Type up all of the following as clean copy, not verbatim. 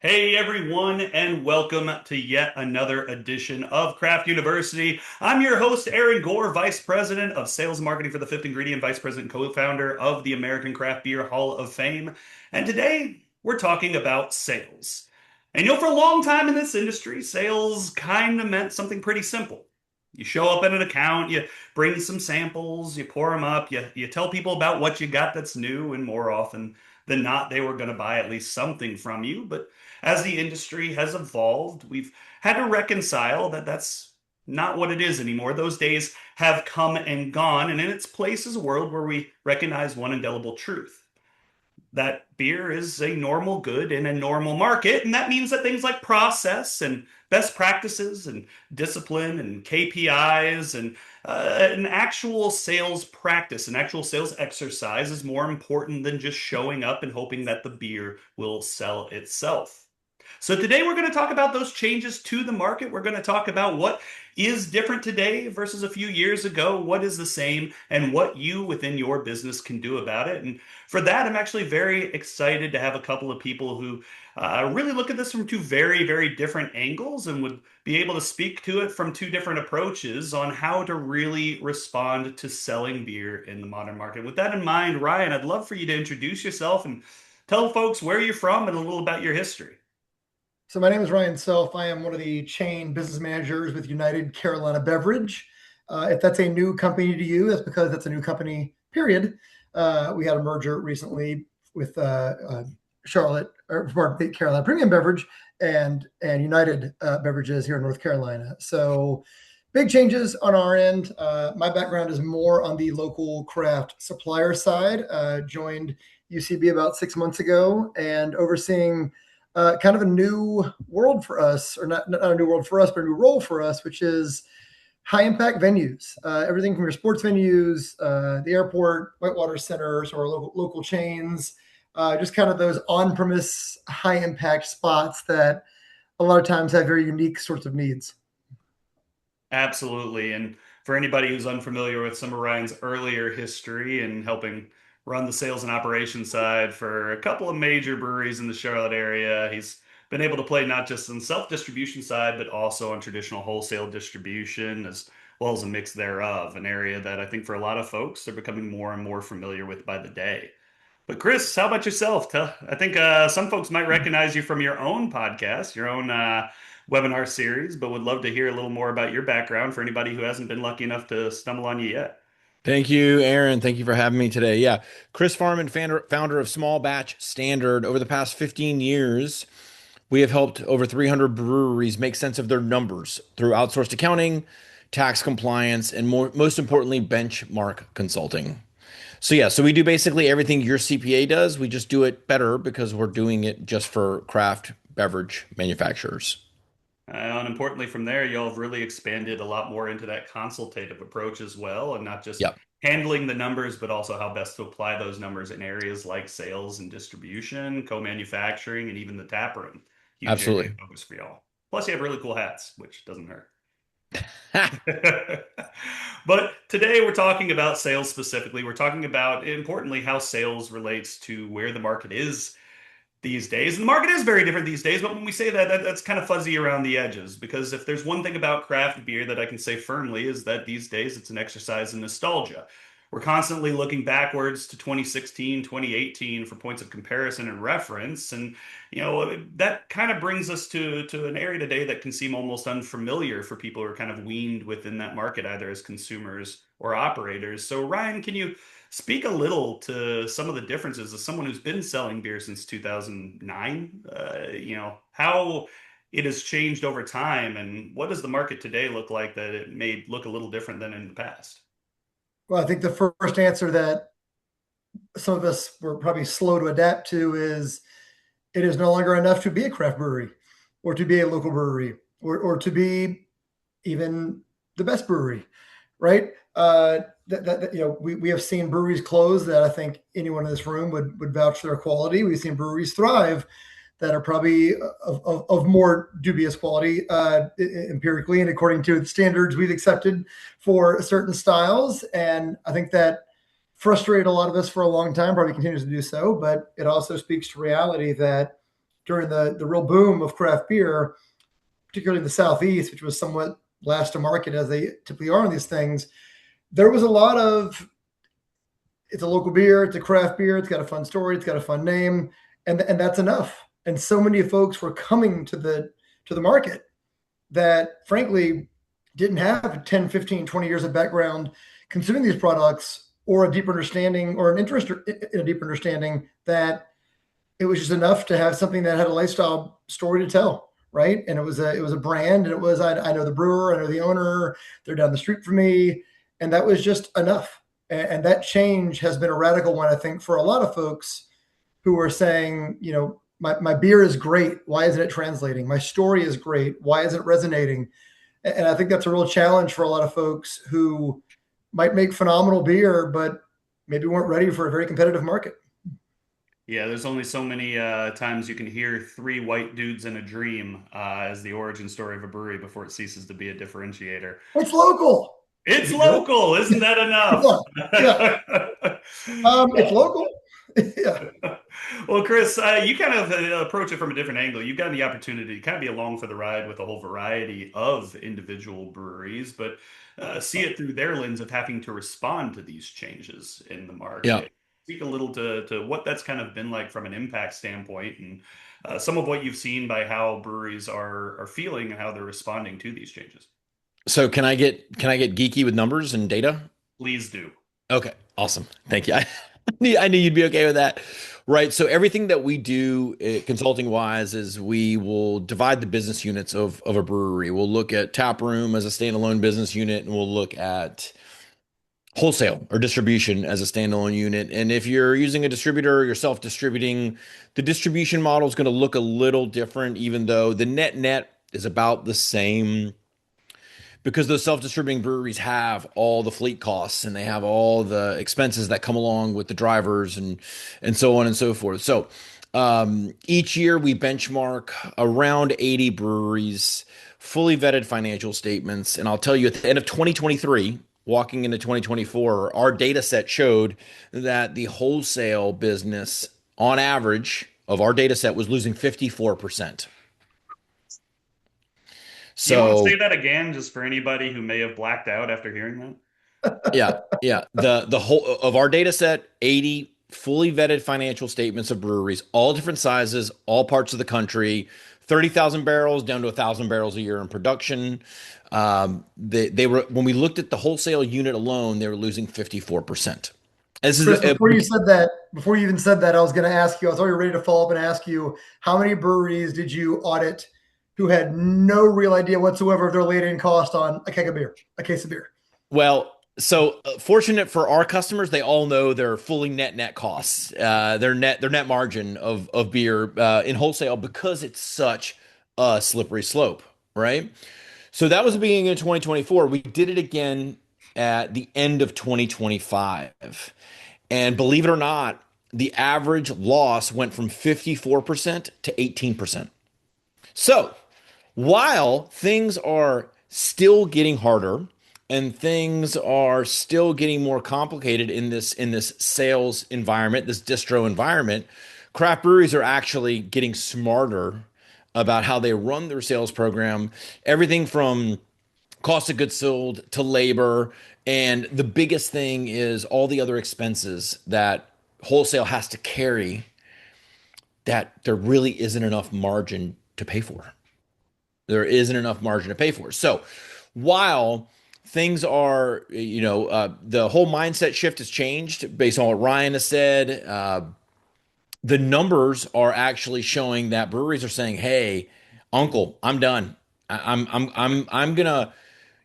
Hey everyone, and welcome to yet another edition of Craft University. I'm your host, Aaron Gore, Vice President of Sales and Marketing for the Fifth Ingredient, Vice President and co-founder of the American Craft Beer Hall of Fame. And today we're talking about sales. And for a long time in this industry, sales kind of meant something pretty simple. You show up at an account, you bring some samples, you pour them up, you tell people about what you got that's new, and more often than not, they were going to buy at least something from you. But as the industry has evolved, we've had to reconcile that that's not what it is anymore. Those days have come and gone, and in its place is a world where we recognize one indelible truth that beer is a normal good in a normal market. And that means that things like process and best practices and discipline and KPIs and an actual sales practice, an actual sales exercise is more important than just showing up and hoping that the beer will sell itself. So today we're going to talk about those changes to the market. We're going to talk about what is different today versus a few years ago, what is the same, and what you within your business can do about it. And for that, I'm actually very excited to have a couple of people who really look at this from two very, very different angles and would be able to speak to it from two different approaches on how to really respond to selling beer in the modern market. With that in mind, Ryan, I'd love for you to introduce yourself and tell folks where you're from and a little about your history. So my name is Ryan Self. I am one of the chain business managers with United Carolina Beverage. If that's a new company to you, that's because that's a new company, period. We had a merger recently with Carolina Premium Beverage and United Beverages here in North Carolina. So big changes on our end. My background is more on the local craft supplier side. Joined UCB about 6 months ago and overseeing kind of a new world for us, or not a new world for us, but a new role for us, which is high impact venues. Everything from your sports venues, the airport, whitewater centers, or local chains, just kind of those on premise high impact spots that a lot of times have very unique sorts of needs. Absolutely. And for anybody who's unfamiliar with some of Ryan's earlier history and helping run the sales and operations side for a couple of major breweries in the Charlotte area, he's been able to play not just on self-distribution side, but also on traditional wholesale distribution as well as a mix thereof, an area that I think for a lot of folks they're becoming more and more familiar with by the day. But Chris, how about yourself? I think some folks might recognize you from your own podcast, your own webinar series, but would love to hear a little more about your background for anybody who hasn't been lucky enough to stumble on you yet. Thank you, Aaron. Thank you for having me today. Yeah, Chris Farman, founder of Small Batch Standard. Over the past 15 years, we have helped over 300 breweries make sense of their numbers through outsourced accounting, tax compliance, and most importantly, benchmark consulting. So we do basically everything your CPA does. We just do it better because we're doing it just for craft beverage manufacturers. And importantly, from there, y'all have really expanded a lot more into that consultative approach as well, and not just Yep, handling the numbers, but also how best to apply those numbers in areas like sales and distribution, co-manufacturing, and even the tap room. Huge area of absolutely. focus for y'all. Plus, you have really cool hats, which doesn't hurt. But today we're talking about sales specifically. We're talking about, importantly, how sales relates to where the market is these days. And the market is very different these days, but when we say that's kind of fuzzy around the edges, because if there's one thing about craft beer that I can say firmly is that these days it's an exercise in nostalgia. We're constantly looking backwards to 2016, 2018 for points of comparison and reference. And, that kind of brings us to an area today that can seem almost unfamiliar for people who are kind of weaned within that market, either as consumers or operators. So, Ryan, can you speak a little to some of the differences as someone who's been selling beer since 2009? How it has changed over time, and what does the market today look like that it may look a little different than in the past? Well, I think the first answer that some of us were probably slow to adapt to is it is no longer enough to be a craft brewery or to be a local brewery or to be even the best brewery, right? We have seen breweries close that I think anyone in this room would vouch for their quality. We've seen breweries thrive that are probably of more dubious quality empirically and according to the standards we've accepted for certain styles. And I think that frustrated a lot of us for a long time, probably continues to do so, but it also speaks to reality that during the real boom of craft beer, particularly in the Southeast, which was somewhat last to market as they typically are on these things, there was a lot of, it's a local beer, it's a craft beer, it's got a fun story, it's got a fun name, and that's enough. And so many folks were coming to the market that frankly didn't have 10, 15, 20 years of background consuming these products, or a deeper understanding or an interest in a deeper understanding, that it was just enough to have something that had a lifestyle story to tell, right? And it was a brand, and it was, I know the brewer, I know the owner, they're down the street from me, and that was just enough. And that change has been a radical one, I think, for a lot of folks who are saying, my beer is great. Why isn't it translating? My story is great. Why isn't it resonating? And I think that's a real challenge for a lot of folks who might make phenomenal beer, but maybe weren't ready for a very competitive market. Yeah, there's only so many times you can hear three white dudes in a dream as the origin story of a brewery before it ceases to be a differentiator. It's local. It's Is it good? local, isn't that enough? Yeah. Yeah. It's local. Yeah. Well, Chris, you kind of approach it from a different angle. You've gotten the opportunity to kind of be along for the ride with a whole variety of individual breweries, but see it through their lens of having to respond to these changes in the Yeah. market. Speak a little to what that's kind of been like from an impact standpoint, and some of what you've seen by how breweries are feeling and how they're responding to these changes. So can I get geeky with numbers and data? Please do. Okay, awesome. Thank you. I knew you'd be okay with that. Right. So everything that we do consulting wise is we will divide the business units of a brewery. We'll look at tap room as a standalone business unit, and we'll look at wholesale or distribution as a standalone unit. And if you're using a distributor or you're self-distributing, the distribution model is going to look a little different, even though the net is about the same, because those self-distributing breweries have all the fleet costs and they have all the expenses that come along with the drivers and so on and so forth. So each year we benchmark around 80 breweries, fully vetted financial statements, and I'll tell you at the end of 2023, walking into 2024, our data set showed that the wholesale business, on average, of our data set was losing 54%. Do you want to say So that again, just for anybody who may have blacked out after hearing that? yeah. The whole of our data set, 80 fully vetted financial statements of breweries, all different sizes, all parts of the country, 30,000 barrels down to 1,000 barrels a year in production. They were, when we looked at the wholesale unit alone, they were losing 54%. This is Chris, before you even said that, I was going to ask you, I was already ready to follow up and ask you, how many breweries did you audit who had no real idea whatsoever of their laid-in cost on a keg of beer, a case of beer? Well, so fortunate for our customers, they all know their fully net costs, their net margin of beer in wholesale, because it's such a slippery slope, right? So that was the beginning of 2024. We did it again at the end of 2025. And believe it or not, the average loss went from 54% to 18%. So while things are still getting harder and things are still getting more complicated in this sales environment, this distro environment, craft breweries are actually getting smarter about how they run their sales program, everything from cost of goods sold to labor. And the biggest thing is all the other expenses that wholesale has to carry that there really isn't enough margin to pay for. There isn't enough margin to pay for. So while things are, the whole mindset shift has changed based on what Ryan has said. The numbers are actually showing that breweries are saying, "Hey, Uncle, I'm done. I'm gonna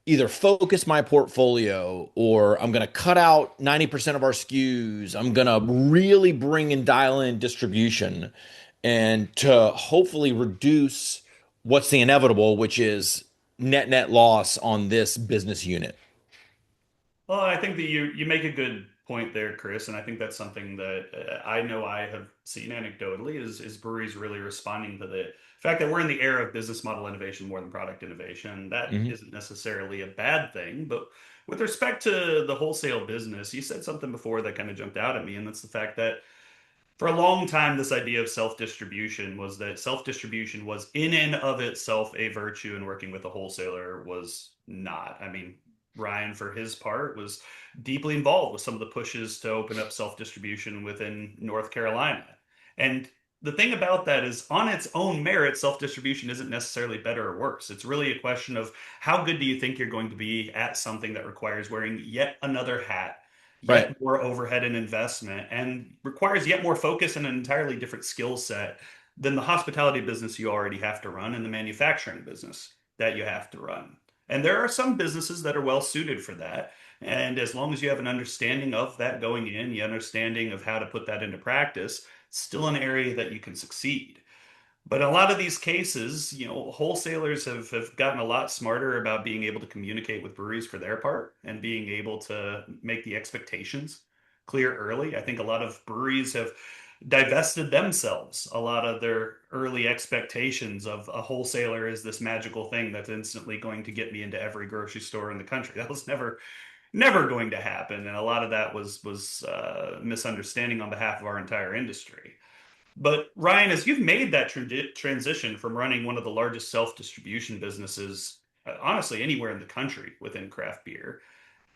either focus my portfolio, or I'm gonna cut out 90% of our SKUs. I'm gonna really bring and dial in distribution, and to hopefully reduce what's the inevitable, which is net loss on this business unit." Well, I think that you make a good point there, Chris, and I think that's something that I know I have seen anecdotally is breweries really responding to the fact that we're in the era of business model innovation more than product innovation. That Mhm. isn't necessarily a bad thing, but with respect to the wholesale business, you said something before that kind of jumped out at me, and that's the fact that For a long time, this idea of self-distribution was that self-distribution was in and of itself a virtue, and working with a wholesaler was not. I mean, Ryan, for his part, was deeply involved with some of the pushes to open up self-distribution within North Carolina. And the thing about that is, on its own merit, self-distribution isn't necessarily better or worse. It's really a question of how good do you think you're going to be at something that requires wearing yet another hat, Right. yet more overhead and investment, and requires yet more focus and an entirely different skill set than the hospitality business you already have to run and the manufacturing business that you have to run. And there are some businesses that are well suited for that. And as long as you have an understanding of that going in, the understanding of how to put that into practice, it's still an area that you can succeed. But in a lot of these cases, wholesalers have gotten a lot smarter about being able to communicate with breweries for their part and being able to make the expectations clear early. I think a lot of breweries have divested themselves a lot of their early expectations of a wholesaler is this magical thing that's instantly going to get me into every grocery store in the country. That was never going to happen, and a lot of that was misunderstanding on behalf of our entire industry. But Ryan, as you've made that transition from running one of the largest self-distribution businesses, honestly, anywhere in the country within craft beer,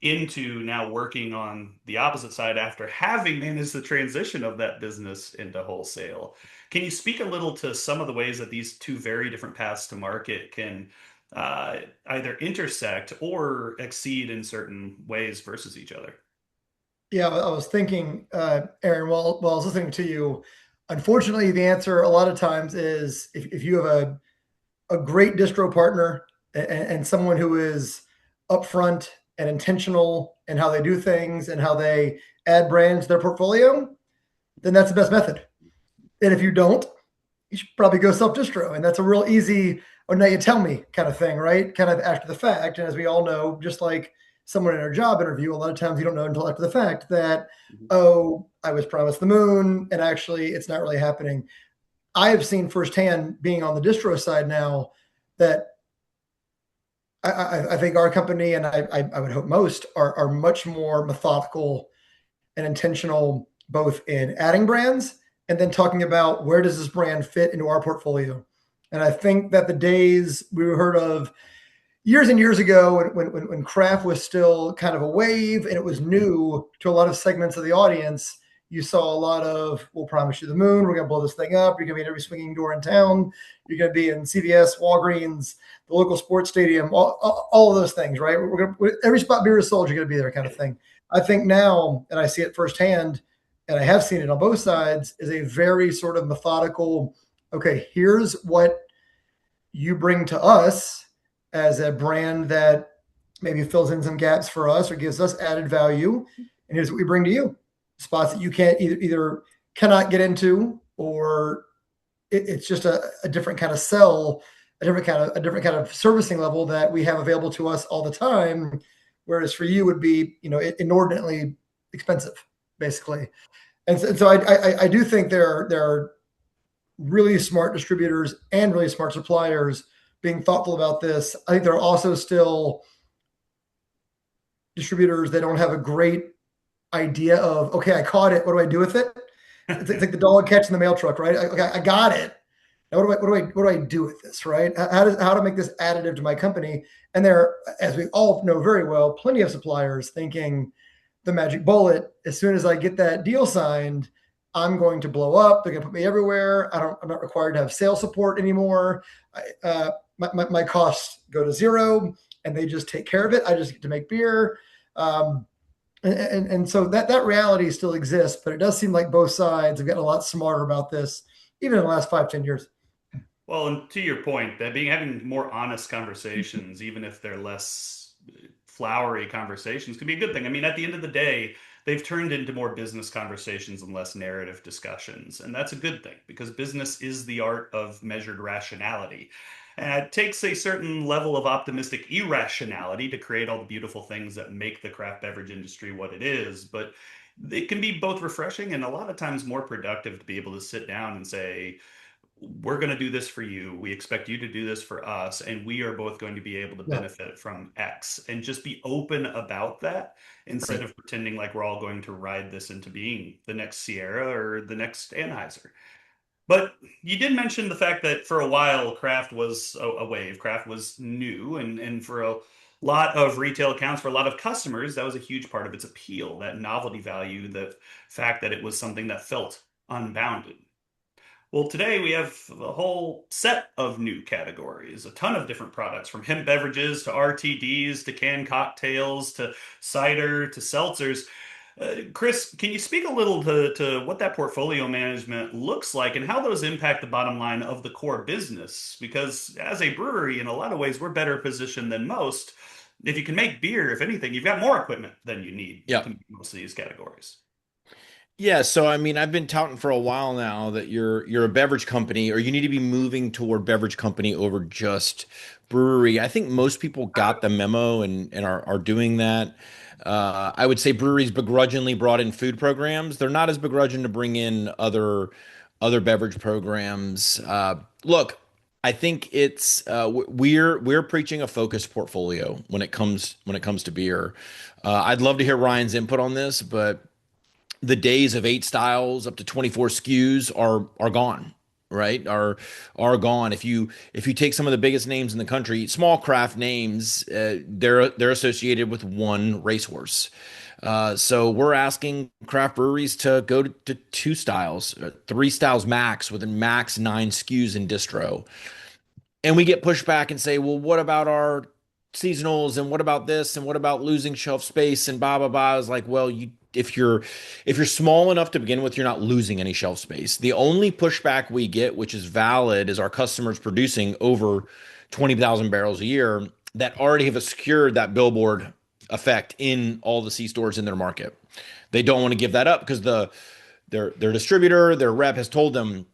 into now working on the opposite side after having managed the transition of that business into wholesale, can you speak a little to some of the ways that these two very different paths to market can either intersect or exceed in certain ways versus each other? Yeah, I was thinking, Aaron, while I was listening to you, unfortunately, the answer a lot of times is if you have a great distro partner and someone who is upfront and intentional in how they do things and how they add brands to their portfolio, then that's the best method. And if you don't, you should probably go self distro. And that's a real easy, oh, now you tell me kind of thing, right? Kind of after the fact. And as we all know, just like someone in a job interview, a lot of times you don't know until after the fact that, oh, I was promised the moon and actually it's not really happening. I have seen firsthand being on the distro side now that I think our company and I would hope most are much more methodical and intentional, both in adding brands and then talking about where does this brand fit into our portfolio. And I think that the days we heard of years and years ago when craft was still kind of a wave and it was new to a lot of segments of the audience, you saw a lot of, we'll promise you the moon, we're going to blow this thing up, you're going to be in every swinging door in town, you're going to be in CVS, Walgreens, the local sports stadium, all of those things, right? Every spot beer is sold, you're going to be there kind of thing. I think now, and I see it firsthand, and I have seen it on both sides, is a very sort of methodical, okay, here's what you bring to us as a brand that maybe fills in some gaps for us or gives us added value. And here's what we bring to you: spots that you can't either cannot get into, or it's just a different kind of sell, a different kind of servicing level that we have available to us all the time. Whereas for you would be, inordinately expensive, basically. And so I do think there are really smart distributors and really smart suppliers being thoughtful about this. I think there are also still distributors that don't have a great idea of, okay, I caught it. What do I do with it? It's like the dog catching the mail truck, right? I got it. Now what do I do with this, right? How to make this additive to my company? And there are, as we all know very well, plenty of suppliers thinking the magic bullet. As soon as I get that deal signed, I'm going to blow up. They're going to put me everywhere. I'm not required to have sales support anymore. My costs go to zero, and they just take care of it. I just get to make beer. And so that reality still exists, but it does seem like both sides have gotten a lot smarter about this, even in the last 5-10 years. Well, and to your point, that having more honest conversations, even if they're less flowery conversations, can be a good thing. I mean, at the end of the day, they've turned into more business conversations and less narrative discussions. And that's a good thing because business is the art of measured rationality. And it takes a certain level of optimistic irrationality to create all the beautiful things that make the craft beverage industry what it is. But it can be both refreshing and a lot of times more productive to be able to sit down and say, we're going to do this for you. We expect you to do this for us, and we are both going to be able to Yeah. benefit from X, and just be open about that instead Right. of pretending like we're all going to ride this into being the next Sierra or the next Anheuser. But you did mention the fact that for a while, craft was a wave. Craft was new, and for a lot of retail accounts, for a lot of customers, that was a huge part of its appeal, that novelty value, the fact that it was something that felt unbounded. Well, today we have a whole set of new categories, a ton of different products from hemp beverages to RTDs to canned cocktails to cider to seltzers. Chris, can you speak a little to what that portfolio management looks like and how those impact the bottom line of the core business? Because as a brewery, in a lot of ways, we're better positioned than most. If you can make beer, if anything, you've got more equipment than you need Yeah. to make most of these categories. Yeah, so I mean, I've been touting for a while now that you're a beverage company, or you need to be moving toward beverage company over just brewery. I think most people got the memo and are doing that. I would say breweries begrudgingly brought in food programs. They're not as begrudging to bring in other beverage programs. Look, I think it's we're preaching a focused portfolio when it comes to beer. I'd love to hear Ryan's input on this, but the days of 8 styles up to 24 SKUs are gone, right? Are gone. If you take some of the biggest names in the country, small craft names, they're associated with one racehorse. So we're asking craft breweries to go to 2 styles, 3 styles max, with a max 9 SKUs in distro. And we get pushed back and say, well, what about our seasonals, and what about this, and what about losing shelf space, and blah blah blah. I was like, well, if you're small enough to begin with, you're not losing any shelf space. The only pushback we get, which is valid, is our customers producing over 20,000 barrels a year that already have secured that billboard effect in all the C stores in their market. They don't want to give that up because their distributor, their rep has told them,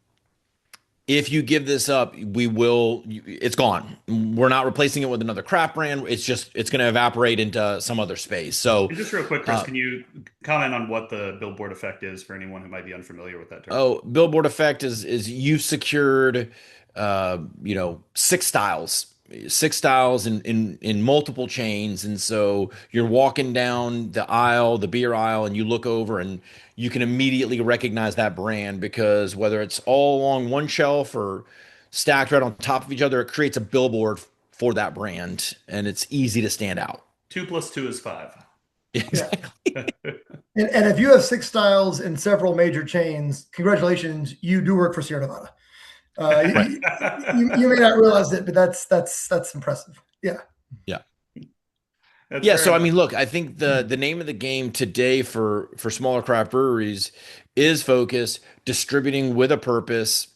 if you give this up, it's gone. We're not replacing it with another craft brand. It's going to evaporate into some other space. So, And just real quick, Chris, uh, can you comment on what the billboard effect is for anyone who might be unfamiliar with that term? oh, billboard effect is you've secured, 6 styles in multiple chains, and so you're walking down the aisle, the beer aisle, and you look over and you can immediately recognize that brand, because whether it's all along one shelf or stacked right on top of each other, it creates a billboard for that brand, and it's easy to stand out. 2 + 2 is 5. Yeah. Exactly. And if you have 6 styles in several major chains, congratulations, you do work for Sierra Nevada. Right. You may not realize it, but that's impressive. Yeah. Yeah. That's Yeah, fair so I enough. mean, look, I think the name of the game today for smaller craft breweries is focus, distributing with a purpose.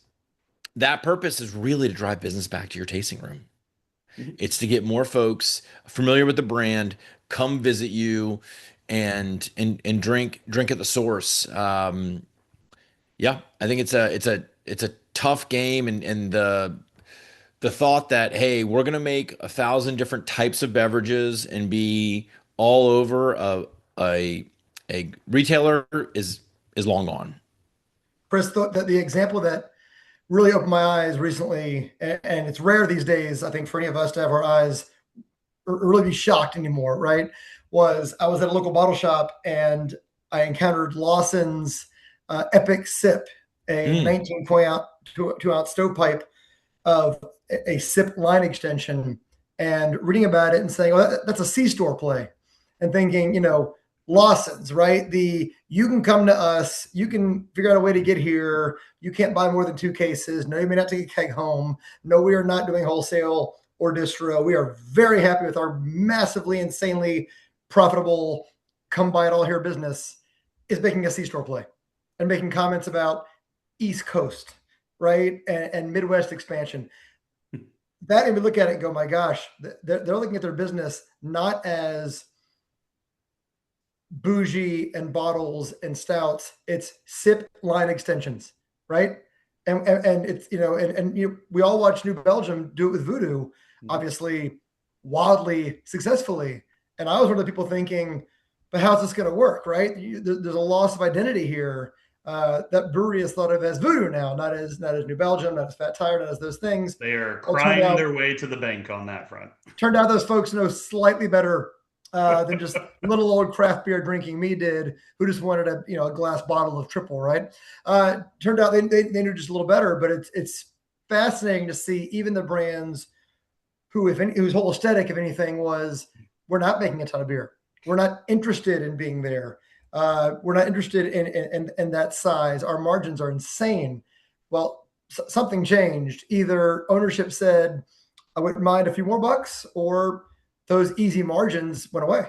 That purpose is really to drive business back to your tasting room. Mhm. It's to get more folks familiar with the brand, come visit you, and drink at the source. Yeah, I think it's a tough game, and the thought that, hey, we're gonna make 1,000 different types of beverages and be all over a a retailer is long gone. Chris, the example that really opened my eyes recently, and it's rare these days, I think, for any of us to have our eyes or really be shocked anymore, right? Was I was at a local bottle shop and I encountered Lawson's Epic Sip, a Mm, 19 ounce, 2 ounce stovepipe of a sip line extension, and reading about it and saying, "Oh, that's a C store play," and thinking, Lawson's, right? You can come to us, you can figure out a way to get here. You can't buy more than 2 cases. No, you may not take a keg home. No, we are not doing wholesale or distro. We are very happy with our massively, insanely profitable come buy it all here business, is making a C store play and making comments about East Coast, right? And Midwest expansion. That made me look at it and go, my gosh, they're looking at their business not as bougie and bottles and stouts. It's sip line extensions, right? And it's, we all watch New Belgium do it with Voodoo, Mhm. obviously wildly successfully. And I was one of the people thinking, but how's this going to work, right? There's a loss of identity here. That brewery is thought of as voodoo now, not as New Belgium, not as Fat Tire, not as those things. They are Well, turned crying out their way to the bank on that front. turned out those folks know slightly better than just little old craft beer drinking me did, who just wanted a glass bottle of triple, right? Turned out they knew just a little better, but it's fascinating to see even the brands whose whole aesthetic, if anything, was we're not making a ton of beer. We're not interested in being there. We're not interested in that size. Our margins are insane. Well, something changed. Either ownership said, I wouldn't mind a few more bucks, or those easy margins went away.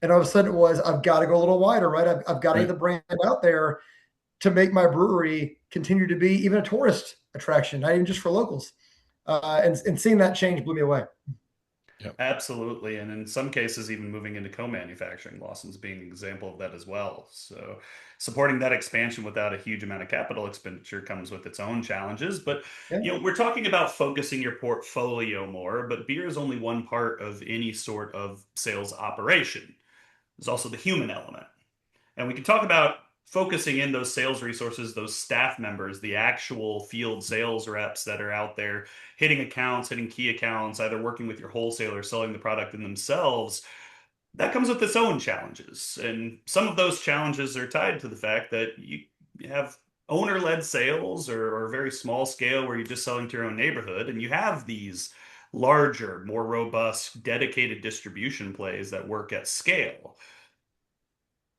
And all of a sudden it was, I've got to go a little wider, right? I've got to get the brand out there to make my brewery continue to be even a tourist attraction, not even just for locals. And seeing that change blew me away. Yep. Absolutely. And in some cases, even moving into co-manufacturing, Lawson's being an example of that as well. So supporting that expansion without a huge amount of capital expenditure comes with its own challenges. But Yeah. we're talking about focusing your portfolio more, but beer is only one part of any sort of sales operation. There's also the human element. And we can talk about focusing in those sales resources, those staff members, the actual field sales reps that are out there hitting accounts, hitting key accounts, either working with your wholesaler, selling the product in themselves. That comes with its own challenges. And some of those challenges are tied to the fact that you have owner led sales or very small scale where you're just selling to your own neighborhood. And you have these larger, more robust, dedicated distribution plays that work at scale.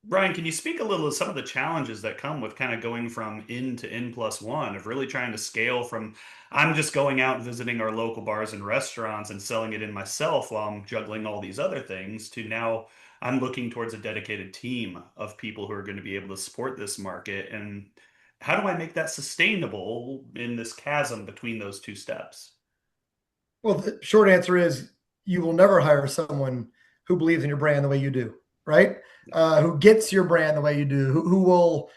Brian, can you speak a little of some of the challenges that come with kind of going from in to in plus one, of really trying to scale from I'm just going out and visiting our local bars and restaurants and selling it in myself while I'm juggling all these other things, to now I'm looking towards a dedicated team of people who are going to be able to support this market? And how do I make that sustainable in this chasm between those two steps? Well, the short answer is you will never hire someone who believes in your brand the way you do, right? Who gets your brand the way you do, who will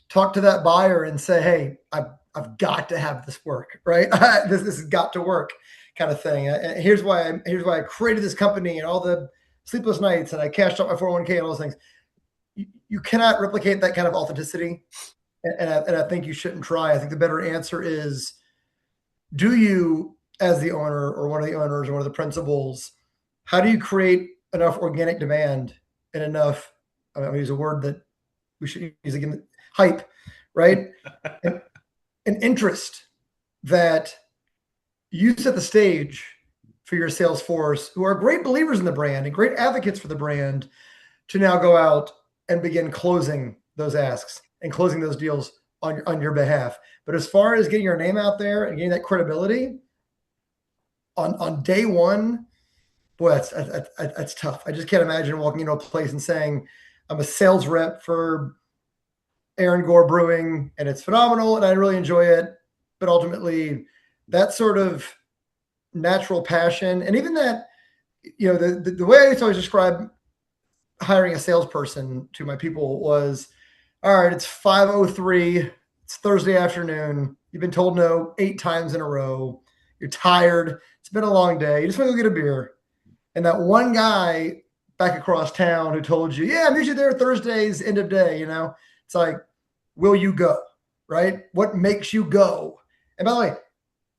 talk to that buyer and say, "Hey, I've got to have this work, right? This has got to work," kind of thing. And here's why I created this company and all the sleepless nights and I cashed out my 401k and all those things. You cannot replicate that kind of authenticity, and I think you shouldn't try. I think the better answer is, do you, as the owner or one of the owners or one of the principals, how do you create enough organic demand and enough, I'm going to use a word that we should use again, hype, right? and, and interest that you set the stage for your sales force, who are great believers in the brand and great advocates for the brand, to now go out and begin closing those asks and closing those deals on your behalf. But as far as getting your name out there and getting that credibility on day one, boy, that's tough. I just can't imagine walking into a place and saying, I'm a sales rep for Aaron Gore Brewing and it's phenomenal and I really enjoy it. But ultimately, that sort of natural passion, and even that, the way I used to always describe hiring a salesperson to my people was, all right, it's 5:03, it's Thursday afternoon, you've been told no 8 times in a row, you're tired, it's been a long day, you just want to go get a beer. And that one guy back across town who told you, yeah, I'm usually there Thursdays, end of day, it's like, will you go? Right? What makes you go? And by the way,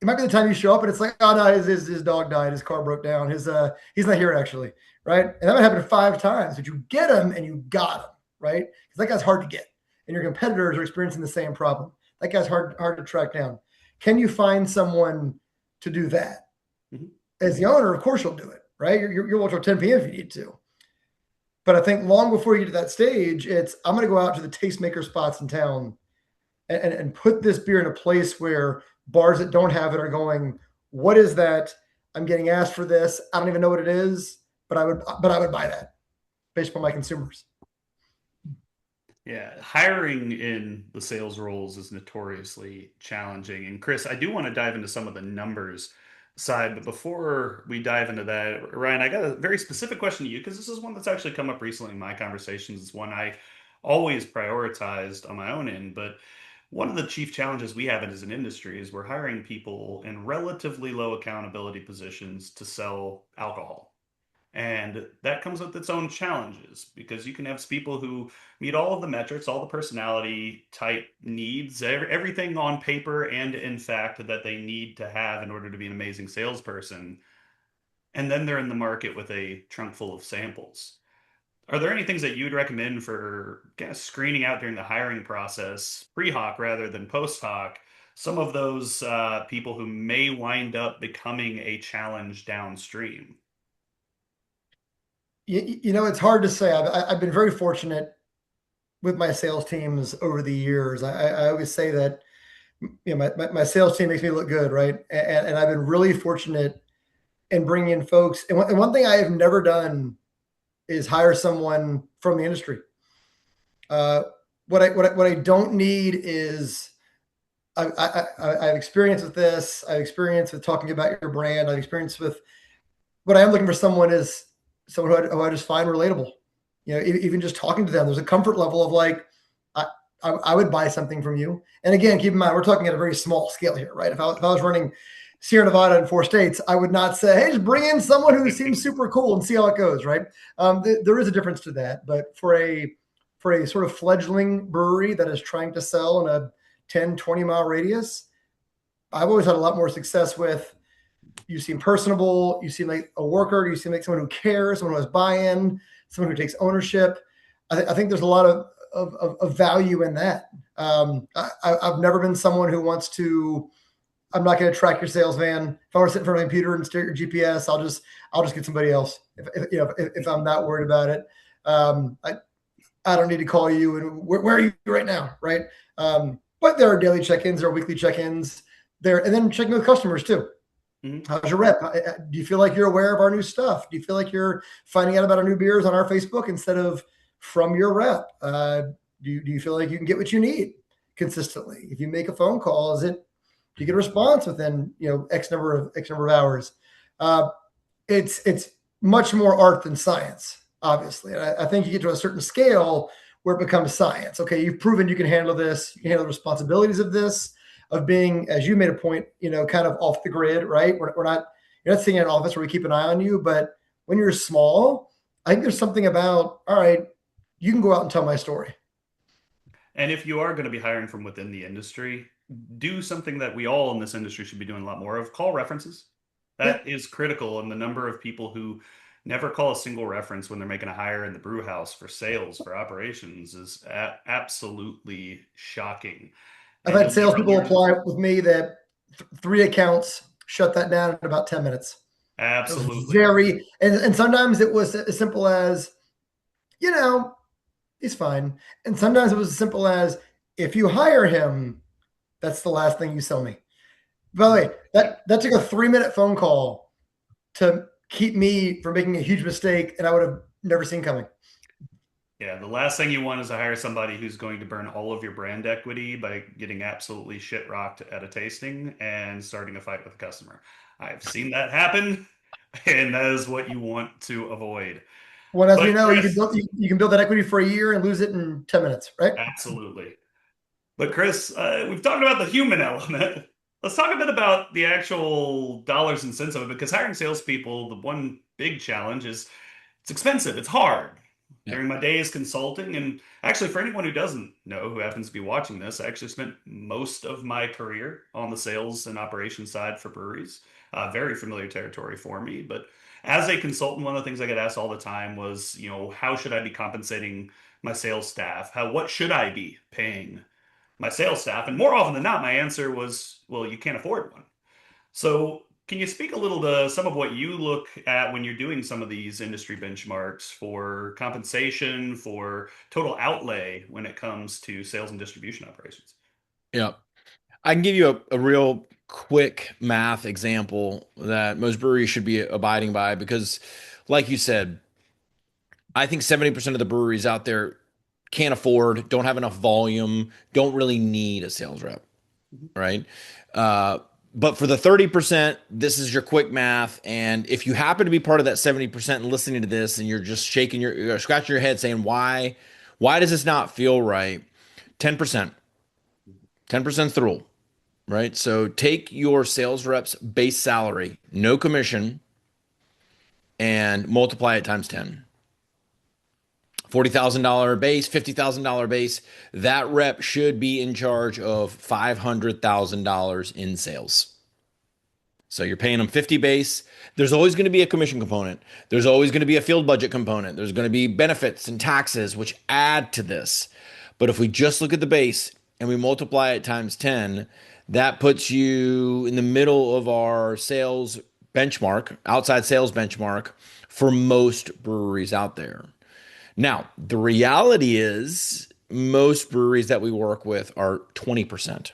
it might be the time you show up and it's like, oh no, his dog died, his car broke down, he's not here actually, right? And that might happen 5 times, but you get him and you got him, right? Because that guy's hard to get, and your competitors are experiencing the same problem. That guy's hard to track down. Can you find someone to do that? Mm-hmm. As the owner, of course you'll do it, right? You'll watch till 10 p.m. if you need to. But I think long before you get to that stage, it's I'm going to go out to the tastemaker spots in town and put this beer in a place where bars that don't have it are going, what is that? I'm getting asked for this. I don't even know what it is, but I would buy that based upon my consumers. Yeah, hiring in the sales roles is notoriously challenging. And Chris, I do want to dive into some of the numbers side, but before we dive into that, Ryan, I got a very specific question to you because this is one that's actually come up recently in my conversations. It's one I always prioritized on my own end, but one of the chief challenges we have as an industry is we're hiring people in relatively low accountability positions to sell alcohol. And that comes with its own challenges because you can have people who meet all of the metrics, all the personality type needs, everything on paper and in fact that they need to have in order to be an amazing salesperson. And then they're in the market with a trunk full of samples. Are there any things that you'd recommend for kind of screening out during the hiring process, pre-hoc rather than post-hoc, some of those people who may wind up becoming a challenge downstream? It's hard to say. I've been very fortunate with my sales teams over the years. I always say that my sales team makes me look good, right? And I've been really fortunate in bringing in folks. And one thing I have never done is hire someone from the industry. Uh, what I don't need is I have experience with this. I have experience with talking about your brand. I've experience with what I am looking for. Someone is someone who I just find relatable. Even just talking to them, there's a comfort level of like, I, I would buy something from you. And again, keep in mind, we're talking at a very small scale here, right? If I was running Sierra Nevada in 4 states, I would not say, hey, just bring in someone who seems super cool and see how it goes, right? There is a difference to that. But for a sort of fledgling brewery that is trying to sell in a 10, 20-mile radius, I've always had a lot more success with you seem personable, you seem like a worker, you seem like someone who cares, someone who has buy-in, someone who takes ownership. I think there's a lot of value in that. I've never been someone who wants to. I'm not going to track your sales van. If I were to sit in front of a computer and stare at your GPS, I'll just get somebody else. If I'm not worried about it, I don't need to call you. And where are you right now, right? But there are daily check-ins, there are weekly check-ins there, and then checking with customers too. Mhm. How's your rep? Do you feel like you're aware of our new stuff? Do you feel like you're finding out about our new beers on our Facebook instead of from your rep? Do you feel like you can get what you need consistently? If you make a phone call, do you get a response within X number of hours? Uh, it's much more art than science, obviously. And I think you get to a certain scale where it becomes science. Okay, you've proven you can handle this. You can handle the responsibilities of this, of being, as you made a point, kind of off the grid, right? We're not, you're not sitting in an office where we keep an eye on you, but when you're small, I think there's something about, all right, you can go out and tell my story. And if you are going to be hiring from within the industry, do something that we all in this industry should be doing a lot more of, call references. Yeah. That is critical. And the number of people who never call a single reference when they're making a hire in the brew house for sales, for operations is absolutely shocking. I've And had you'll never salespeople learn. apply with me that three accounts shut that down in about 10 minutes. It was Absolutely. and sometimes it was as simple as, you know, he's fine. And sometimes it was as simple as, if you hire him, that's the last thing you sell me. By the way, that took a 3-minute phone call to keep me from making a huge mistake, and I would have never seen coming. Yeah, the last thing you want is to hire somebody who's going to burn all of your brand equity by getting absolutely shit rocked at a tasting and starting a fight with a customer. I've seen that happen, and that is what you want to avoid. Well, as we But know, Chris, you can build that equity for a year and lose it in 10 minutes, right? absolutely. But Chris, we've talked about the human element. Let's talk a bit about the actual dollars and cents of it, because hiring salespeople, the one big challenge is it's expensive. It's hard. Yeah. During my days consulting, and actually, for anyone who doesn't know, who happens to be watching this, I actually spent most of my career on the sales and operations side for breweries. Very familiar territory for me. But as a consultant, one of the things I get asked all the time was, how should I be compensating my sales staff? What should I be paying my sales staff? And more often than not, my answer was, well, you can't afford one. So, can you speak a little to some of what you look at when you're doing some of these industry benchmarks for compensation, for total outlay when it comes to sales and distribution operations? Yeah. I can give you a real quick math example that most breweries should be abiding by because, like you said, I think 70% of the breweries out there can't afford, don't have enough volume, don't really need a sales rep, Mhm. right? Uh, but for the 30%, this is your quick math. And if you happen to be part of that 70% and listening to this and you're just shaking you're scratching your head saying, why does this not feel right? 10%. 10% is the rule, right? So take your sales rep's base salary, no commission, and multiply it times 10. $40,000 base, $50,000 base. That rep should be in charge of $500,000 in sales. So you're paying them 50 base. There's always going to be a commission component. There's always going to be a field budget component. There's going to be benefits and taxes, which add to this. But if we just look at the base and we multiply it times 10, that puts you in the middle of our sales benchmark, outside sales benchmark for most breweries out there. Now, the reality is most breweries that we work with are 20%.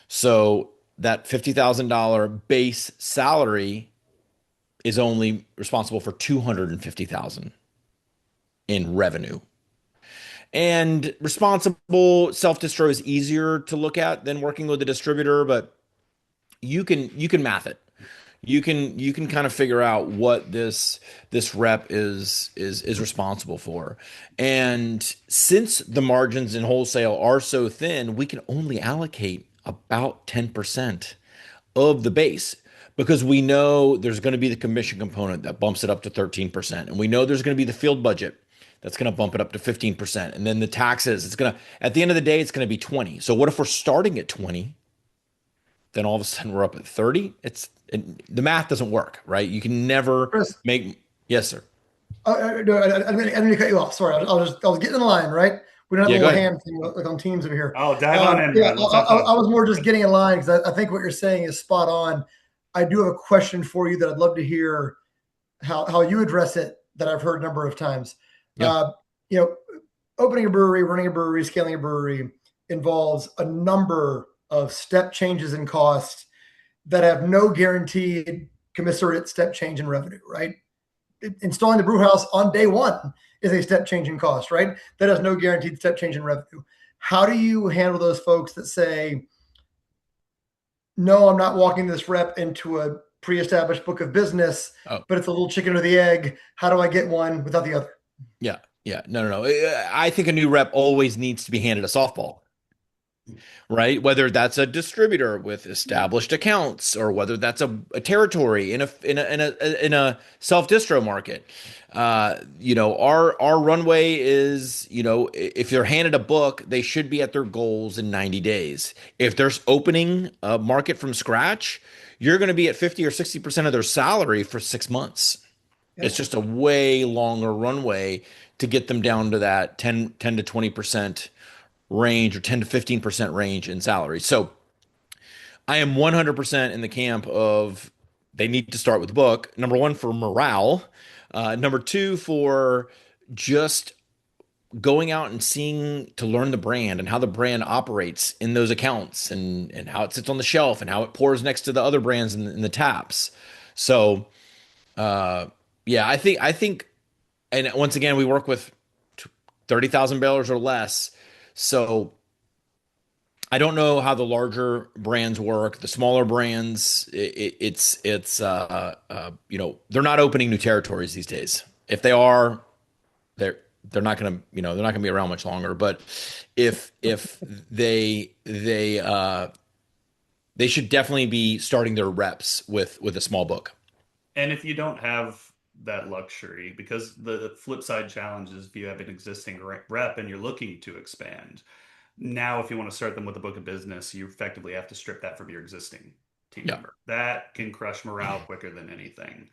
So that $50,000 base salary is only responsible for $250,000 in revenue. And responsible self-distro is easier to look at than working with a distributor, but you can math it. You can kind of figure out what this rep is responsible for. And since the margins in wholesale are so thin, we can only allocate about 10% of the base because we know there's going to be the commission component that bumps it up to 13%. And we know there's going to be the field budget that's going to bump it up to 15%. And then the taxes, at the end of the day, it's going to be 20. So what if we're starting at 20? Then all of a sudden we're up at 30. The math doesn't work, right? You can never Chris, make. Yes, sir. no, I didn't mean to cut you off. Sorry, I was getting in line, right? We don't have Yeah, a go little ahead. hand thing like on Teams over here. Oh, dive on in, Yeah, Ryan. Let's have I fun. was more just getting in line because I think what you're saying is spot on. I do have a question for you that I'd love to hear how you address it that I've heard a number of times. Yeah. You know, opening a brewery, running a brewery, scaling a brewery involves a number of step changes in cost that have no guaranteed commensurate step change in revenue, right? Installing the brew house on day one is a step change in cost, right? That has no guaranteed step change in revenue. How do you handle those folks that say, no, I'm not walking this rep into a pre-established book of business, Oh, but it's a little chicken or the egg. How do I get one without the other? yeah. Yeah. No. I think a new rep always needs to be handed a softball, right? Whether that's a distributor with established accounts or whether that's a territory in a self distro market. Our runway is, if they're handed a book, they should be at their goals in 90 days. If they're opening a market from scratch, you're going to be at 50 or 60% of their salary for 6 months. Yeah. It's just a way longer runway to get them down to that 10 to 20% range or 10 to 15% range in salary. So I am 100% in the camp of they need to start with the book. Number one, for morale. Number two, for just going out and seeing to learn the brand and how the brand operates in those accounts and how it sits on the shelf and how it pours next to the other brands in the taps. So, yeah, I think, and once again, we work with 30,000 barrels or less. So I don't know how the larger brands work. The smaller brands, they're not opening new territories these days. If they are, they're they're not gonna, they're not gonna be around much longer. But if they should definitely be starting their reps with a small book. And if you don't have that luxury, because the flip side challenge is if you have an existing rep and you're looking to expand, now if you want to start them with a book of business, you effectively have to strip that from your existing team Yeah. member. That can crush morale quicker than anything.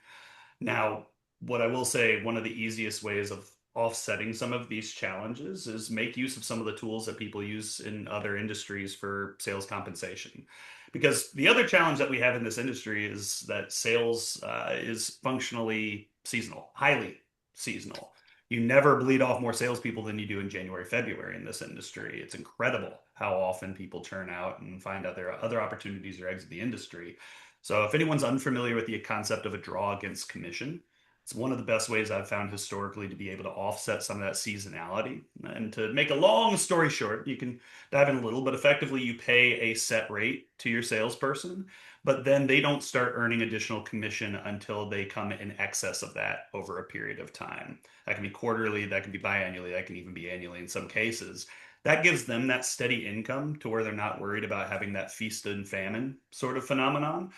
Now, what I will say, one of the easiest ways of offsetting some of these challenges is make use of some of the tools that people use in other industries for sales compensation. Because the other challenge that we have in this industry is that sales is functionally seasonal, highly seasonal. You never bleed off more salespeople than you do in January, February in this industry. It's incredible how often people turn out and find out there are other opportunities or exit the industry. So if anyone's unfamiliar with the concept of a draw against commission, it's one of the best ways I've found historically to be able to offset some of that seasonality. And to make a long story short, you can dive in a little, but effectively you pay a set rate to your salesperson, but then they don't start earning additional commission until they come in excess of that over a period of time. That can be quarterly, that can be biannually, that can even be annually in some cases. That gives them that steady income to where they're not worried about having that feast and famine sort of phenomenon.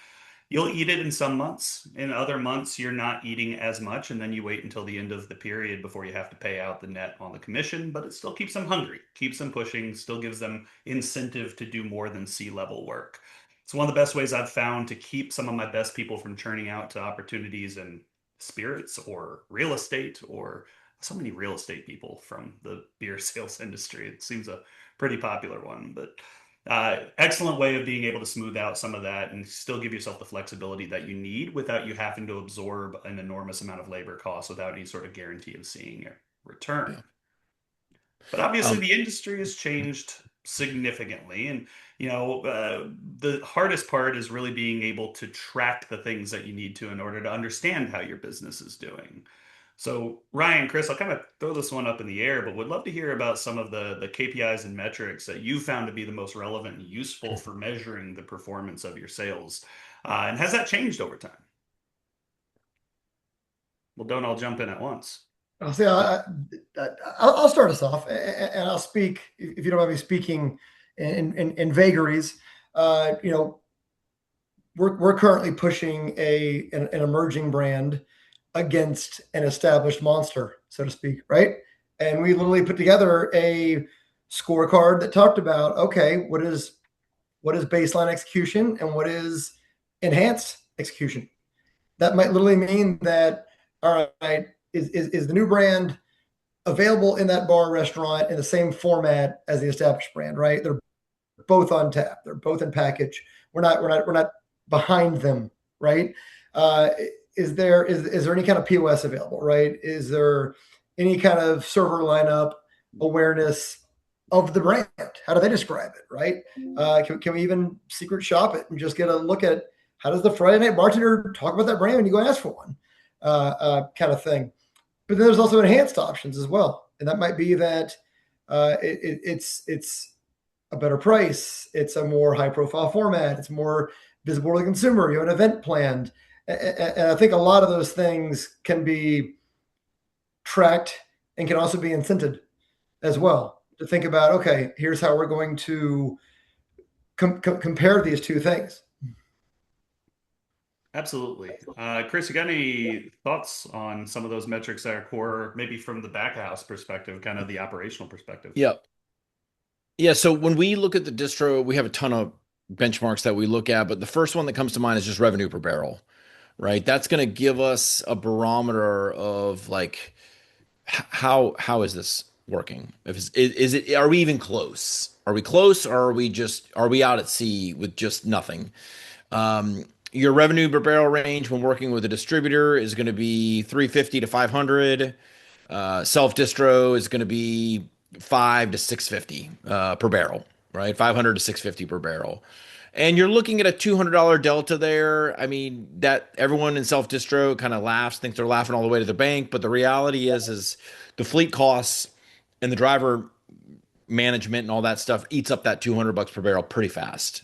You'll eat it in some months. In other months, you're not eating as much, and then you wait until the end of the period before you have to pay out the net on the commission, but it still keeps them hungry, keeps them pushing, still gives them incentive to do more than C-level work. It's one of the best ways I've found to keep some of my best people from churning out to opportunities in spirits or real estate, or so many real estate people from the beer sales industry. It seems a pretty popular one, but excellent way of being able to smooth out some of that and still give yourself the flexibility that you need without you having to absorb an enormous amount of labor costs without any sort of guarantee of seeing a return. Yeah. But obviously, Um, the industry has changed significantly, and the hardest part is really being able to track the things that you need to in order to understand how your business is doing. So, Ryan, Chris, I'll kind of throw this one up in the air, but would love to hear about some of the KPIs and metrics that you found to be the most relevant and useful for measuring the performance of your sales. And has that changed over time? Well, don't all jump in at once. I'll say I'll start us off, and I'll speak if you don't mind me speaking in vagaries. You know, we're currently pushing an emerging brand against an established monster, so to speak, right? And we literally put together a scorecard that talked about, okay, what is baseline execution and what is enhanced execution. That might literally mean that, all right, is the new brand available in that bar or restaurant in the same format as the established brand, right? They're both on tap. They're both in package. We're not behind them, right? Uh, is there any kind of POS available, right? Is there any kind of server lineup awareness of the brand? How do they describe it, right? Can we even secret shop it and just get a look at how does the Friday night bartender talk about that brand when you go ask for one, kind of thing. But then there's also enhanced options as well, and that might be that it's a better price, it's a more high profile format, it's more visible to the consumer. You have an event planned, and I think a lot of those things can be tracked and can also be incented as well to think about. Okay, here's how we're going to compare these two things. Absolutely. Chris, you got any thoughts on some of those metrics that are core, maybe from the back of house perspective, kind of the operational perspective? yeah. Yeah. So when we look at the distro, we have a ton of benchmarks that we look at, but the first one that comes to mind is just revenue per barrel, right? That's going to give us a barometer of like how is this working? If is it are we even close? Are we close, or are we out at sea with just nothing? Your revenue per barrel range when working with a distributor is going to be 350 to 500. Self distro is going to be 5 to 650 per barrel, right? 500 to 650 per barrel. And you're looking at a $200 delta there. I mean, that everyone in self distro kind of laughs, thinks they're laughing all the way to the bank, but the reality is the fleet costs and the driver management and all that stuff eats up that $200 per barrel pretty fast.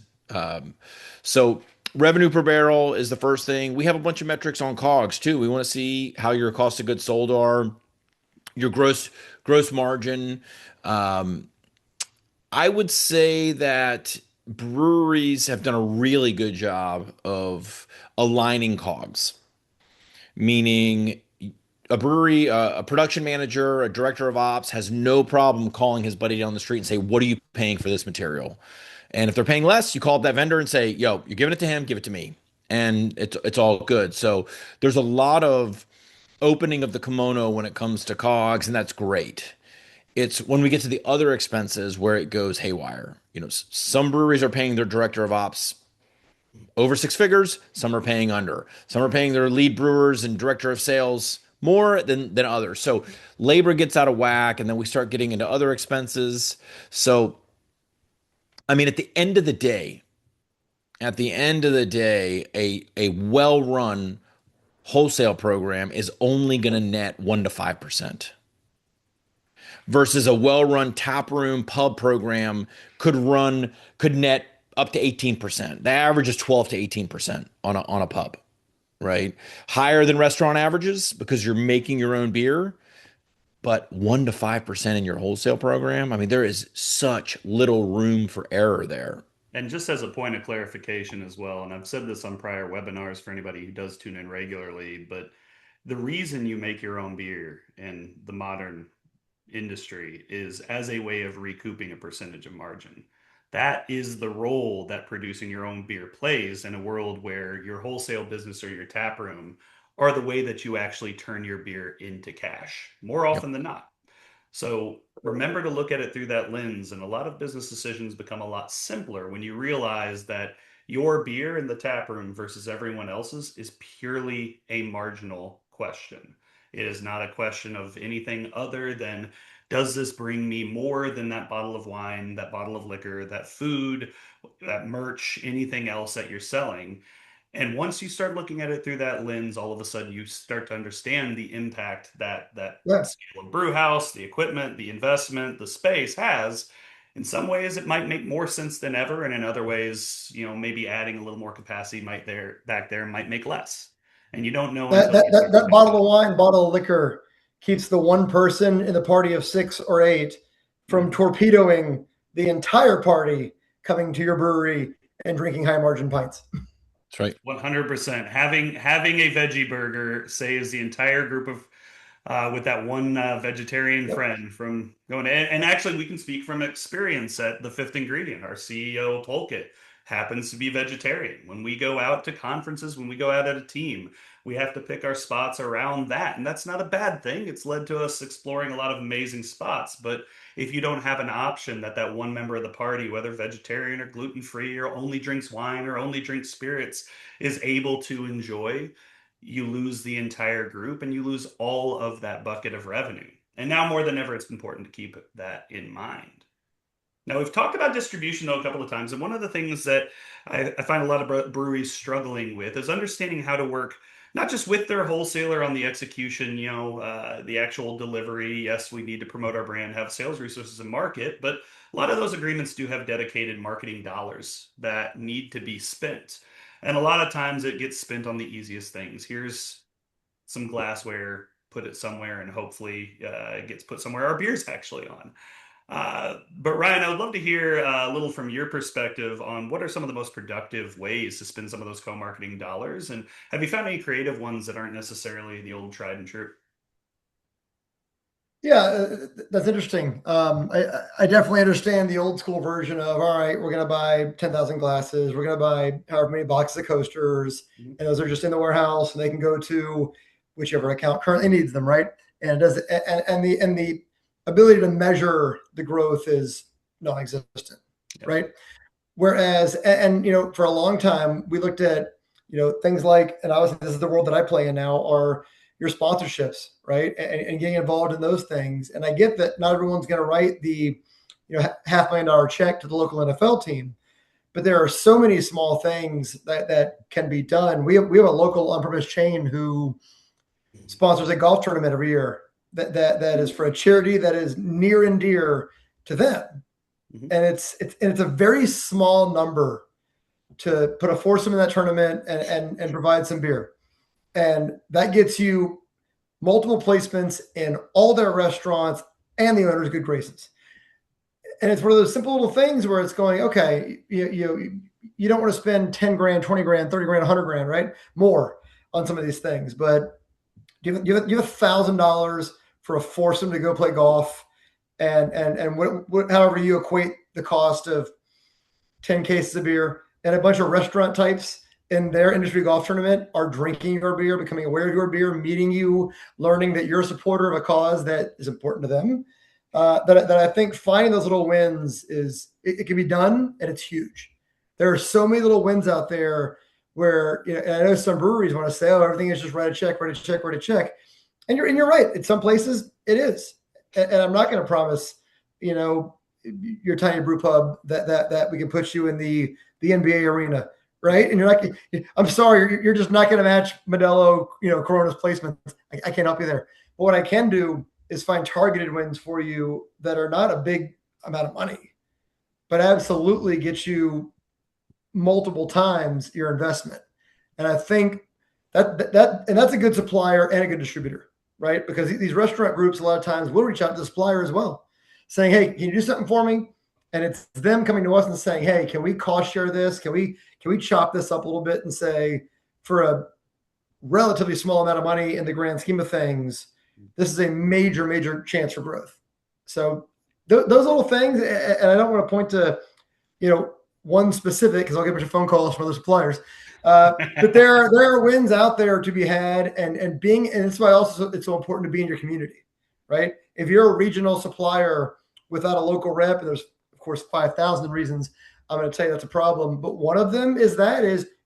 So revenue per barrel is the first thing. We have a bunch of metrics on COGS too. We want to see how your cost of goods sold are, your gross margin. Um, I would say that breweries have done a really good job of aligning COGS, meaning a brewery, a production manager, a director of ops has no problem calling his buddy down the street and say, "What are you paying for this material?" And if they're paying less, you call up that vendor and say, "Yo, you're giving it to him, give it to me," and it's all good. So there's a lot of opening of the kimono when it comes to COGS, and that's great. It's when we get to the other expenses where it goes haywire. You know, some breweries are paying their director of ops over six figures, some are paying under. Some are paying their lead brewers and director of sales more than others. So labor gets out of whack, and then we start getting into other expenses. So I mean, at the end of the day, a well-run wholesale program is only going to net 1 to 5% versus a well-run tap room pub program could net up to 18%. The average is 12 to 18% on a pub, right? Higher than restaurant averages because you're making your own beer, but 1 to 5% in your wholesale program. I mean, there is such little room for error there. And just as a point of clarification as well, and I've said this on prior webinars for anybody who does tune in regularly, but the reason you make your own beer in the modern industry is as a way of recouping a percentage of margin. That is the role that producing your own beer plays in a world where your wholesale business or your tap room are the way that you actually turn your beer into cash more Yep. often than not. So remember to look at it through that lens. And a lot of business decisions become a lot simpler when you realize that your beer in the tap room versus everyone else's is purely a marginal question. It is not a question of anything other than, does this bring me more than that bottle of wine, that bottle of liquor, that food, that merch, anything else that you're selling? And once you start looking at it through that lens, all of a sudden you start to understand the impact that Yeah. scale of brew house, the equipment, the investment, the space has. In some ways, it might make more sense than ever, and in other ways, maybe adding a little more capacity back there might make less. And you don't know That, until that, you that, start to that make bottle of that. wine, bottle of liquor keeps the one person in the party of 6 or 8 from Mhm. torpedoing the entire party coming to your brewery and drinking high margin pints. That's right. 100%. Having a veggie burger saves the entire group of with that one vegetarian Yep. friend from going to, and actually we can speak from experience at the Fifth Ingredient. Our CEO Polkit happens to be vegetarian. When we go out to conferences, when we go out at a team, we have to pick our spots around that, and that's not a bad thing. It's led to us exploring a lot of amazing spots. But if you don't have an option that one member of the party, whether vegetarian or gluten free or only drinks wine or only drinks spirits, is able to enjoy, you lose the entire group and you lose all of that bucket of revenue. And now more than ever, it's important to keep that in mind. Now, we've talked about distribution though a couple of times, and one of the things that I find a lot of breweries struggling with is understanding how to work not just with their wholesaler on the execution, the actual delivery. Yes, we need to promote our brand, have sales resources and market, but a lot of those agreements do have dedicated marketing dollars that need to be spent. And a lot of times it gets spent on the easiest things. Here's some glassware, put it somewhere, and hopefully it gets put somewhere our beer's actually on. But Ryan, I would love to hear a little from your perspective on what are some of the most productive ways to spend some of those co-marketing dollars, and have you found any creative ones that aren't necessarily the old tried and true? Yeah, that's interesting. I definitely understand the old school version of, all right, we're going to buy 10,000 glasses, we're going to buy however many boxes of coasters, Mhm. and those are just in the warehouse, and they can go to whichever account currently needs them, right? And it does, and the ability to measure the growth is non-existent, Yep. right? Whereas, for a long time, we looked at, things like, and obviously this is the world that I play in now, are your sponsorships, right? And getting involved in those things. And I get that not everyone's going to write the, $500,000 check to the local NFL team, but there are so many small things that can be done. We have a local on-premise chain who sponsors a golf tournament every year that is for a charity that is near and dear to them, Mhm. and it's a very small number to put a foursome in that tournament and provide some beer, and that gets you multiple placements in all their restaurants and the owner's good graces. And it's one of those simple little things where it's going, okay, you don't want to spend 10 grand, 20 grand, 30 grand, 100 grand, right? More on some of these things, but you have $1,000 for a foursome to go play golf, and however you equate the cost of 10 cases of beer, and a bunch of restaurant types in their industry golf tournament are drinking your beer, becoming aware of your beer, meeting you, learning that you're a supporter of a cause that is important to them. That I think finding those little wins it can be done, and it's huge. There are so many little wins out there where, and I know some breweries want to say, oh, everything is just write a check, write a check, write a check. And you're right. In some places it is. And I'm not going to promise, your tiny brew pub that we can put you in the NBA arena, right? And you're not. I'm sorry, you're just not going to match Modelo, Corona's placements. I can't help you there. But what I can do is find targeted wins for you that are not a big amount of money, but absolutely get you multiple times your investment. And I think and that's a good supplier and a good distributor, right? Because these restaurant groups a lot of times will reach out to the supplier as well, saying, "Hey, can you do something for me? And it's them coming to us and saying, hey, can we cost share this? Can we chop this up a little bit and say, for a relatively small amount of money in the grand scheme of things, this is a major, major chance for growth. So those little things, and I don't want to point to, one specific, because I'll get a bunch of phone calls from other suppliers. But there are wins out there to be had, and that's why also it's so important to be in your community, right? If you're a regional supplier without a local rep, and there's of course 5,000 reasons I'm going to tell you that's a problem, but one of them is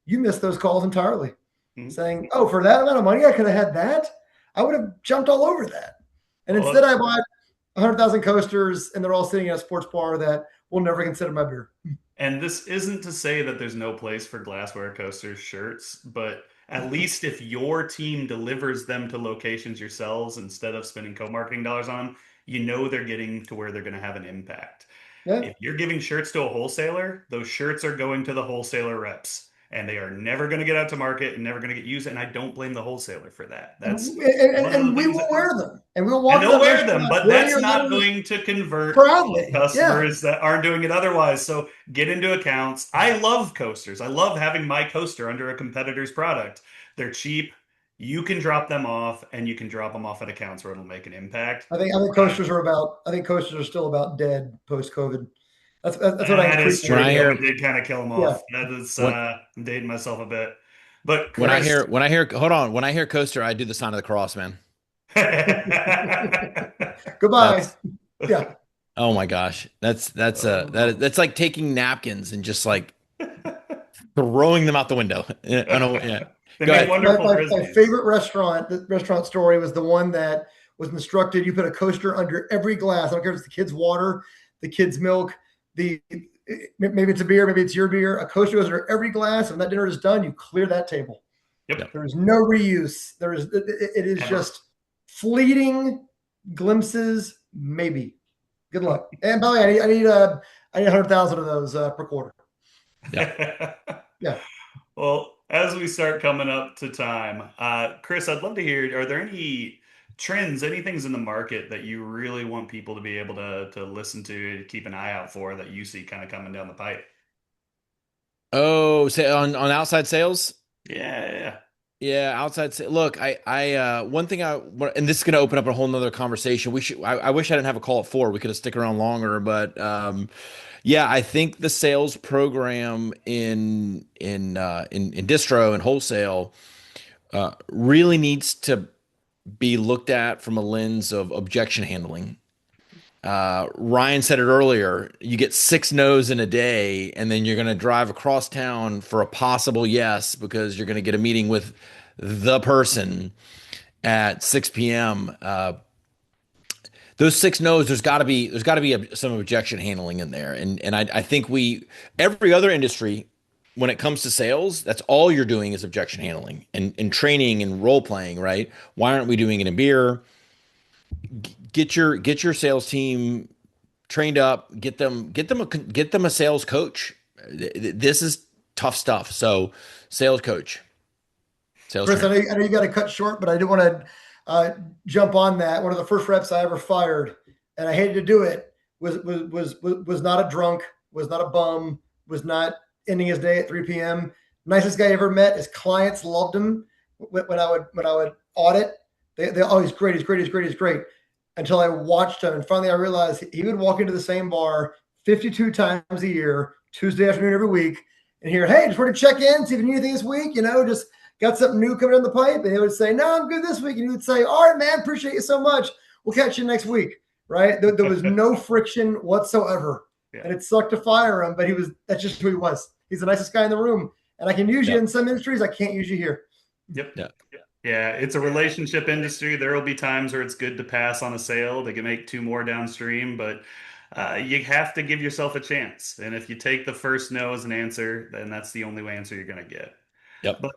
you miss those calls entirely. Mm-hmm. Saying, oh, for that amount of money, I could have had that. I would have jumped all over that. And instead I bought 100,000 coasters, and they're all sitting in a sports bar that will never consider my beer. And this isn't to say that there's no place for glassware coasters, shirts, but at least if your team delivers them to locations yourselves instead of spending co-marketing dollars on them, they're getting to where they're going to have an impact. Yeah. If you're giving shirts to a wholesaler, those shirts are going to the wholesaler reps. And they are never going to get out to market and never going to get used. And I don't blame the wholesaler for that. That's and we will wear them, and we'll walk. And they'll wear them, but that's not going to convert customers that aren't doing it otherwise. So get into accounts. I love coasters. I love having my coaster under a competitor's product. They're cheap. You can drop them off, and you can drop them off at accounts where it'll make an impact. I think coasters are still about dead post-COVID. That's what that is true. It did kind of kill them off. That is, I'm dating myself a bit. But Chris, when I hear coaster, I do the sign of the cross, man. Goodbye. Yeah. Oh my gosh, that's like taking napkins and just like throwing them out the window. I don't. Yeah. My favorite restaurant story was the one that was instructed. You put a coaster under every glass. I don't care if it's the kids' water, the kids' milk. Maybe it's a beer, maybe it's your beer. A coaster goes under every glass. When that dinner is done, you clear that table. Yep. There is no reuse. It is just fleeting glimpses. Maybe. Good luck. And by the way, I need 100,000 of those per quarter. Yeah. Yeah. Well, as we start coming up to time, Chris, I'd love to hear. Are there any trends, any things in the market that you really want people to be able to listen to keep an eye out for that you see kind of coming down the pipe? Oh, say on outside sales? Yeah. Outside look, one thing and this is going to open up a whole nother conversation. I wish I didn't have a call at 4. We could have stick around longer, but I think the sales program in distro and wholesale really needs to be looked at from a lens of objection handling. Ryan said it earlier, you get 6 no's in a day, and then you're going to drive across town for a possible yes because you're going to get a meeting with the person at 6 p.m. Those 6 no's, there's got to be some objection handling in there. And I think every other industry, when it comes to sales, that's all you're doing is objection handling and training and role playing, right? Why aren't we doing it in beer? Get your sales team trained up. Get them a sales coach. This is tough stuff. So, sales coach. Chris, I know you got to cut short, but I do want to jump on that. One of the first reps I ever fired, and I hated to do it, was not a drunk, was not a bum, was not ending his day at 3 p.m. Nicest guy I ever met. His clients loved him. When I would audit, they he's great, he's great, he's great, he's great. Until I watched him, and finally I realized he would walk into the same bar 52 times a year, Tuesday afternoon every week, and hear, hey, just want to check in, see if you need anything this week, just got something new coming down the pipe. And he would say, no, I'm good this week. And he would say, all right, man, appreciate you so much. We'll catch you next week. Right? There was no friction whatsoever. Yeah. And it sucked to fire him, but that's just who he was. He's the nicest guy in the room. And I can use you in some industries. I can't use you here. Yep. Yeah. It's a relationship industry. There will be times where it's good to pass on a sale. They can make 2 more downstream, but you have to give yourself a chance. And if you take the first no as an answer, then that's the only answer you're going to get. Yep. But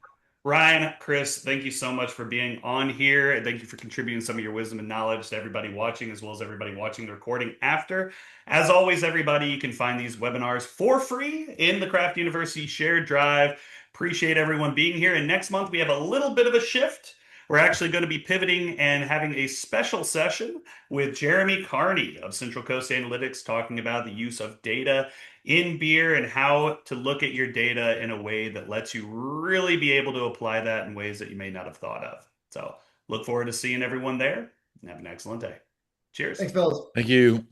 Ryan, Chris, thank you so much for being on here. And thank you for contributing some of your wisdom and knowledge to everybody watching, as well as everybody watching the recording after. As always, everybody, you can find these webinars for free in the Craft University Shared Drive. Appreciate everyone being here. And next month, we have a little bit of a shift. We're actually going to be pivoting and having a special session with Jeremy Carney of Central Coast Analytics talking about the use of data in beer and how to look at your data in a way that lets you really be able to apply that in ways that you may not have thought of. So look forward to seeing everyone there and have an excellent day. Cheers. Thanks, fellas. Thank you.